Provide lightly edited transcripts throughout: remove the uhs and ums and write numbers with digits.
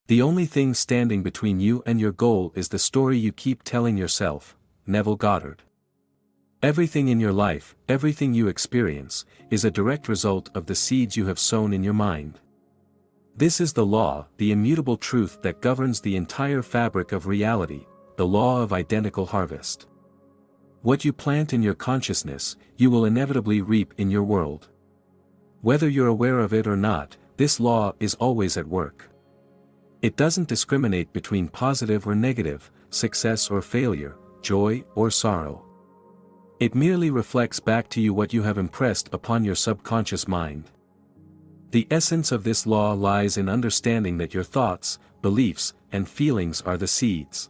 The only thing standing between you and your goal is the story you keep telling yourself. Neville Goddard. Everything in your life, everything you experience, is a direct result of the seeds you have sown in your mind. This is the law, the immutable truth that governs the entire fabric of reality, the law of identical harvest. What you plant in your consciousness, you will inevitably reap in your world. Whether you're aware of it or not, this law is always at work. It doesn't discriminate between positive or negative, success or failure, joy or sorrow. It merely reflects back to you what you have impressed upon your subconscious mind. The essence of this law lies in understanding that your thoughts, beliefs, and feelings are the seeds.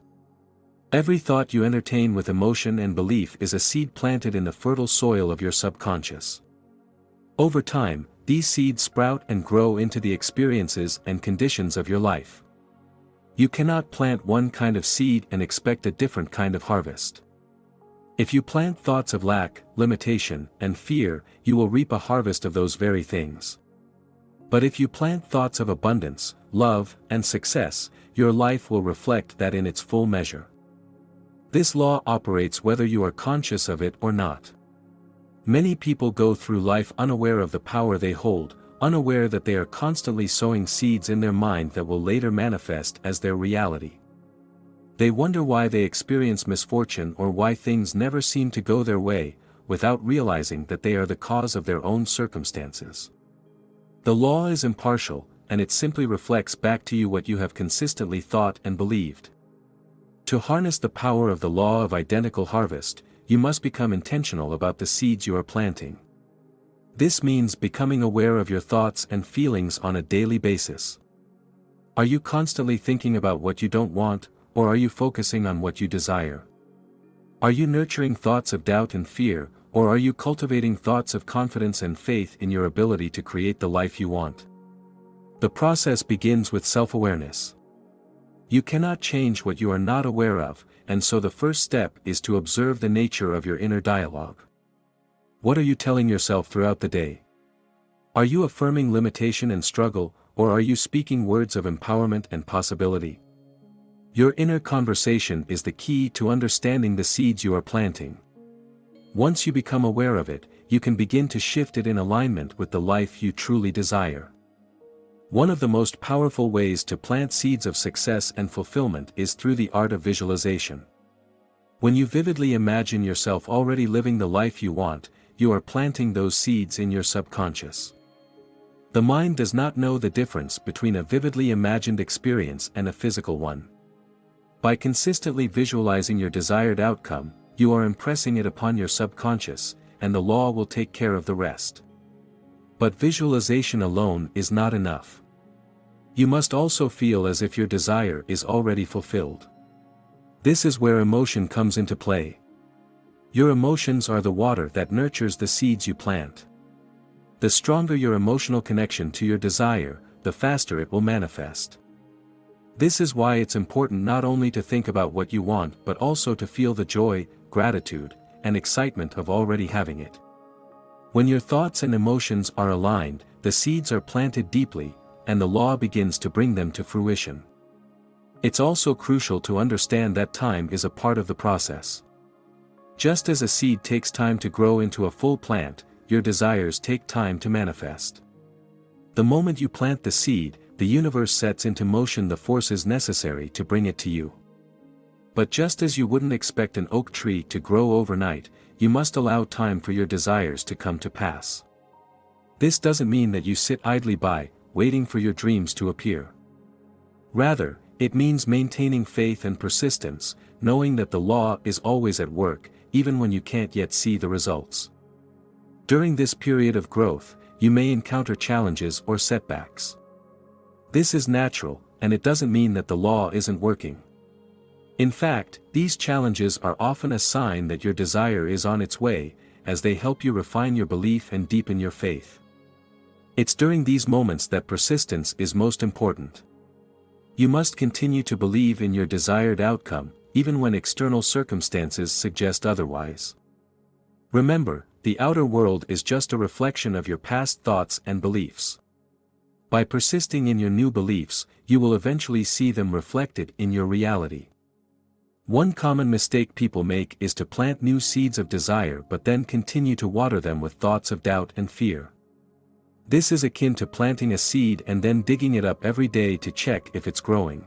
Every thought you entertain with emotion and belief is a seed planted in the fertile soil of your subconscious. Over time, these seeds sprout and grow into the experiences and conditions of your life. You cannot plant one kind of seed and expect a different kind of harvest. If you plant thoughts of lack, limitation, and fear, you will reap a harvest of those very things. But if you plant thoughts of abundance, love, and success, your life will reflect that in its full measure. This law operates whether you are conscious of it or not. Many people go through life unaware of the power they hold, unaware that they are constantly sowing seeds in their mind that will later manifest as their reality. They wonder why they experience misfortune or why things never seem to go their way, without realizing that they are the cause of their own circumstances. The law is impartial, and it simply reflects back to you what you have consistently thought and believed. To harness the power of the law of identical harvest, you must become intentional about the seeds you are planting. This means becoming aware of your thoughts and feelings on a daily basis. Are you constantly thinking about what you don't want, or are you focusing on what you desire? Are you nurturing thoughts of doubt and fear, or are you cultivating thoughts of confidence and faith in your ability to create the life you want? The process begins with self-awareness. You cannot change what you are not aware of, and so the first step is to observe the nature of your inner dialogue. What are you telling yourself throughout the day? Are you affirming limitation and struggle, or are you speaking words of empowerment and possibility? Your inner conversation is the key to understanding the seeds you are planting. Once you become aware of it, you can begin to shift it in alignment with the life you truly desire. One of the most powerful ways to plant seeds of success and fulfillment is through the art of visualization. When you vividly imagine yourself already living the life you want, you are planting those seeds in your subconscious. The mind does not know the difference between a vividly imagined experience and a physical one. By consistently visualizing your desired outcome, you are impressing it upon your subconscious, and the law will take care of the rest. But visualization alone is not enough. You must also feel as if your desire is already fulfilled. This is where emotion comes into play. Your emotions are the water that nurtures the seeds you plant. The stronger your emotional connection to your desire, the faster it will manifest. This is why it's important not only to think about what you want but also to feel the joy, gratitude, and excitement of already having it. When your thoughts and emotions are aligned, the seeds are planted deeply, and the law begins to bring them to fruition. It's also crucial to understand that time is a part of the process. Just as a seed takes time to grow into a full plant, your desires take time to manifest. The moment you plant the seed, the universe sets into motion the forces necessary to bring it to you. But just as you wouldn't expect an oak tree to grow overnight, you must allow time for your desires to come to pass. This doesn't mean that you sit idly by, waiting for your dreams to appear. Rather, it means maintaining faith and persistence, knowing that the law is always at work, even when you can't yet see the results. During this period of growth, you may encounter challenges or setbacks. This is natural, and it doesn't mean that the law isn't working. In fact, these challenges are often a sign that your desire is on its way, as they help you refine your belief and deepen your faith. It's during these moments that persistence is most important. You must continue to believe in your desired outcome, even when external circumstances suggest otherwise. Remember, the outer world is just a reflection of your past thoughts and beliefs. By persisting in your new beliefs, you will eventually see them reflected in your reality. One common mistake people make is to plant new seeds of desire but then continue to water them with thoughts of doubt and fear. This is akin to planting a seed and then digging it up every day to check if it's growing.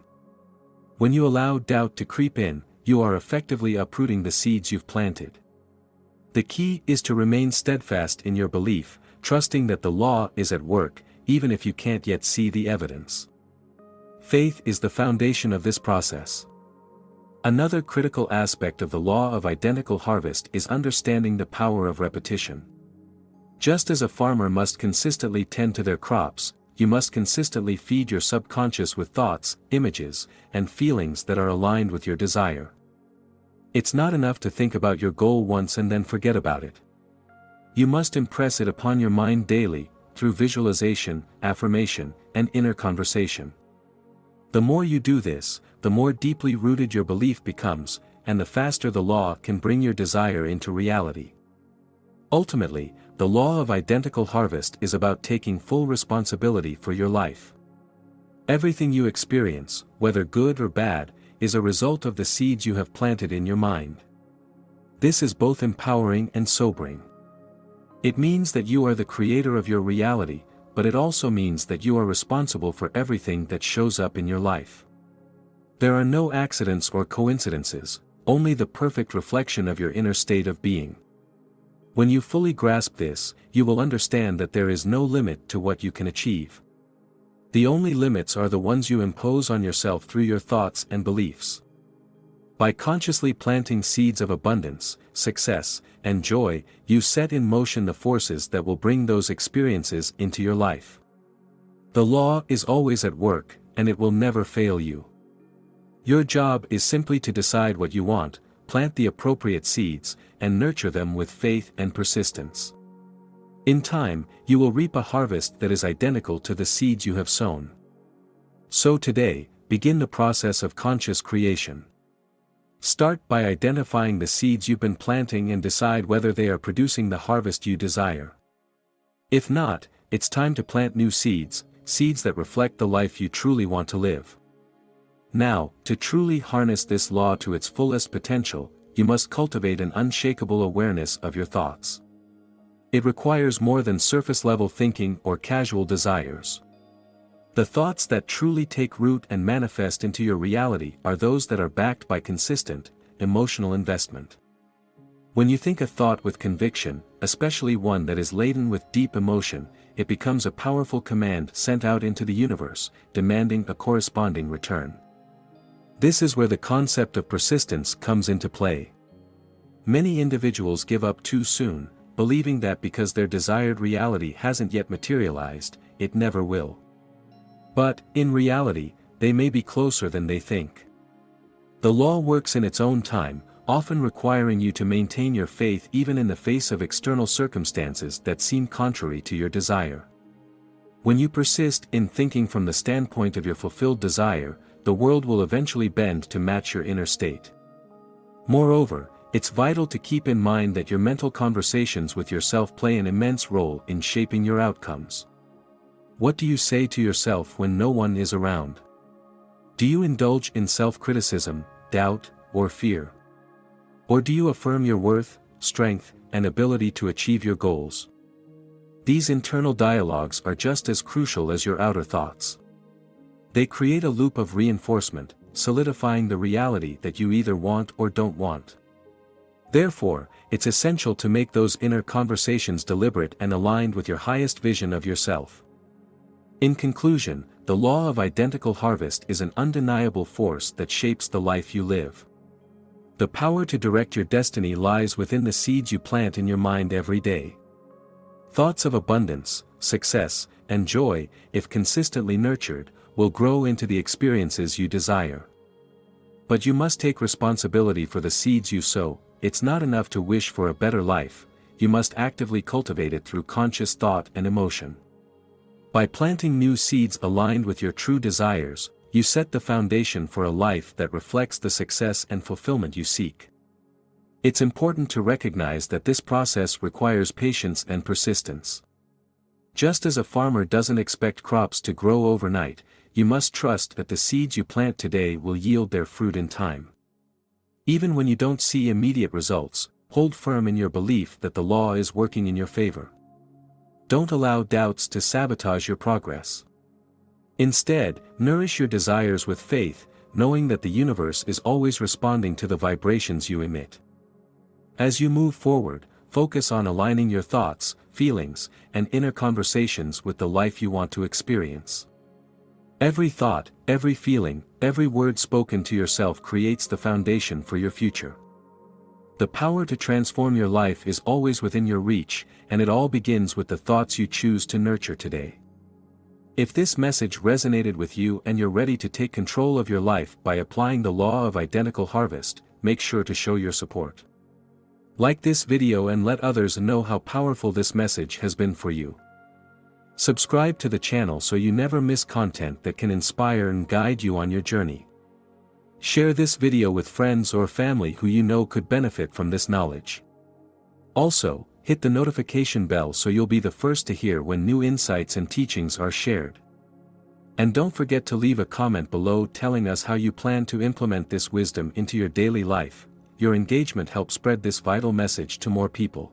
When you allow doubt to creep in, you are effectively uprooting the seeds you've planted. The key is to remain steadfast in your belief, trusting that the law is at work, even if you can't yet see the evidence. Faith is the foundation of this process. Another critical aspect of the law of identical harvest is understanding the power of repetition. Just as a farmer must consistently tend to their crops, you must consistently feed your subconscious with thoughts, images, and feelings that are aligned with your desire. It's not enough to think about your goal once and then forget about it. You must impress it upon your mind daily, through visualization, affirmation, and inner conversation. The more you do this, the more deeply rooted your belief becomes, and the faster the law can bring your desire into reality. Ultimately, the law of identical harvest is about taking full responsibility for your life. Everything you experience, whether good or bad, is a result of the seeds you have planted in your mind. This is both empowering and sobering. It means that you are the creator of your reality, but it also means that you are responsible for everything that shows up in your life. There are no accidents or coincidences, only the perfect reflection of your inner state of being. When you fully grasp this, you will understand that there is no limit to what you can achieve. The only limits are the ones you impose on yourself through your thoughts and beliefs. By consciously planting seeds of abundance, success, and joy, you set in motion the forces that will bring those experiences into your life. The law is always at work, and it will never fail you. Your job is simply to decide what you want, plant the appropriate seeds, and nurture them with faith and persistence. In time, you will reap a harvest that is identical to the seeds you have sown. So today, begin the process of conscious creation. Start by identifying the seeds you've been planting and decide whether they are producing the harvest you desire. If not, it's time to plant new seeds, seeds that reflect the life you truly want to live. Now, to truly harness this law to its fullest potential, you must cultivate an unshakable awareness of your thoughts. It requires more than surface-level thinking or casual desires. The thoughts that truly take root and manifest into your reality are those that are backed by consistent, emotional investment. When you think a thought with conviction, especially one that is laden with deep emotion, it becomes a powerful command sent out into the universe, demanding a corresponding return. This is where the concept of persistence comes into play. Many individuals give up too soon, believing that because their desired reality hasn't yet materialized, it never will. But, in reality, they may be closer than they think. The law works in its own time, often requiring you to maintain your faith even in the face of external circumstances that seem contrary to your desire. When you persist in thinking from the standpoint of your fulfilled desire, the world will eventually bend to match your inner state. Moreover, it's vital to keep in mind that your mental conversations with yourself play an immense role in shaping your outcomes. What do you say to yourself when no one is around? Do you indulge in self-criticism, doubt, or fear? Or do you affirm your worth, strength, and ability to achieve your goals? These internal dialogues are just as crucial as your outer thoughts. They create a loop of reinforcement, solidifying the reality that you either want or don't want. Therefore, it's essential to make those inner conversations deliberate and aligned with your highest vision of yourself. In conclusion, the law of identical harvest is an undeniable force that shapes the life you live. The power to direct your destiny lies within the seeds you plant in your mind every day. Thoughts of abundance, success, and joy, if consistently nurtured, will grow into the experiences you desire. But you must take responsibility for the seeds you sow. It's not enough to wish for a better life, you must actively cultivate it through conscious thought and emotion. By planting new seeds aligned with your true desires, you set the foundation for a life that reflects the success and fulfillment you seek. It's important to recognize that this process requires patience and persistence. Just as a farmer doesn't expect crops to grow overnight, you must trust that the seeds you plant today will yield their fruit in time. Even when you don't see immediate results, hold firm in your belief that the law is working in your favor. Don't allow doubts to sabotage your progress. Instead, nourish your desires with faith, knowing that the universe is always responding to the vibrations you emit. As you move forward, focus on aligning your thoughts, feelings, and inner conversations with the life you want to experience. Every thought, every feeling, every word spoken to yourself creates the foundation for your future. The power to transform your life is always within your reach, and it all begins with the thoughts you choose to nurture today. If this message resonated with you and you're ready to take control of your life by applying the law of identical harvest, make sure to show your support. Like this video and let others know how powerful this message has been for you. Subscribe to the channel so you never miss content that can inspire and guide you on your journey. Share this video with friends or family who you know could benefit from this knowledge. Also, hit the notification bell so you'll be the first to hear when new insights and teachings are shared. And don't forget to leave a comment below telling us how you plan to implement this wisdom into your daily life. Your engagement helps spread this vital message to more people.